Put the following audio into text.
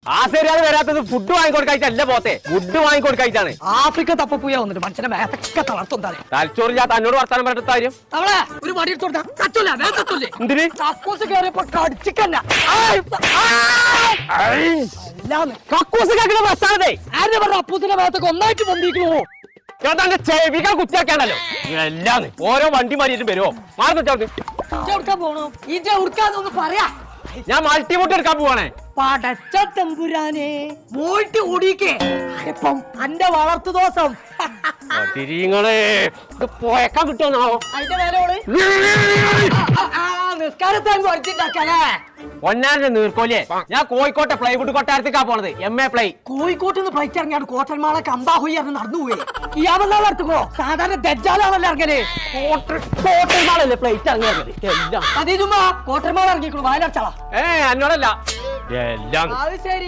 ആ ശരിയാണ് വരാത്തത് ഫുഡ് വാങ്ങിക്കൊടുക്കായിട്ടല്ല പോത്തെ ഫുഡ് വാങ്ങിക്കൊടുക്കായിട്ടാണ്. ആഫ്രിക്ക തപ്പൂയ വന്നിട്ട് മനുഷ്യനെ മേത്തൊക്കെ തളർത്തുണ്ടാണ്. തലച്ചോറ് ഞാൻ തന്നോട് വർത്താനം പറഞ്ഞ കാര്യം അവളെ ഒരു മടി എന്തിന് കക്കൂസ് കയറിയപ്പോ കടിച്ചിക്കല്ല കക്കൂസ് കേൾക്കുന്ന പ്രസ്ഥാനത്തെ ആരുടെ പറഞ്ഞ അപ്പൂസിന്റെ മേത്തൊക്കെ ഒന്നായിട്ട് പൊന്തിക്കണോ? ചേട്ടാ ചെവികൾ കുത്തിയാക്കാണല്ലോ എല്ലാം ഓരോ വണ്ടി മാറിയിട്ട് വരുമോ മാറി എടുക്കാൻ പോണോ? ഇജ ഉടുക്കാന്നൊന്ന് പറയാ. ഞാൻ മൾട്ടിമോട്ട് എടുക്കാൻ പോവാണേ. പടച്ച തമ്പുരാനെ പോയിട്ട് ഓടിക്കേ ഇപ്പം അന്റെ വളർത്തു ദോഷം തിരിങ്ങളെ പോയക്കാൻ കിട്ടുമെന്നാവോ അതിന്റെ മേലോള് നിസ്കാരത്താൻ കുറച്ചുണ്ടാക്കല്ലേ. ഒന്നാരുടെ നീർക്കോലിയെ ഞാൻ കോഴിക്കോട്ടെ പ്ലൈവുഡ് കൊട്ടാരത്തേക്കാ പോണത്. MA പ്ലൈ കോഴിക്കോട്ട് നിന്ന് ഫ്ലൈറ്റ് ഇറങ്ങിയാണ് കോട്ടന്മാളെ കമ്പാഹുയി അറിഞ്ഞ് നടന്നുപോയി. ഇയാളെന്നാ നടത്തുക്കോ സാധാരണ ദജ്ജാലാണല്ലോ ഇറങ്ങല്. കോട്ടന്മാളല്ലേ ഫ്ലൈറ്റ് ഇറങ്ങിയത് എല്ലാം അതേ ചുമ്മാ കോട്ടന്മാൾ ഇറങ്ങിക്കണു വയലടച്ചാളാ. എന്നോടല്ല എല്ലാം അത് ശരി.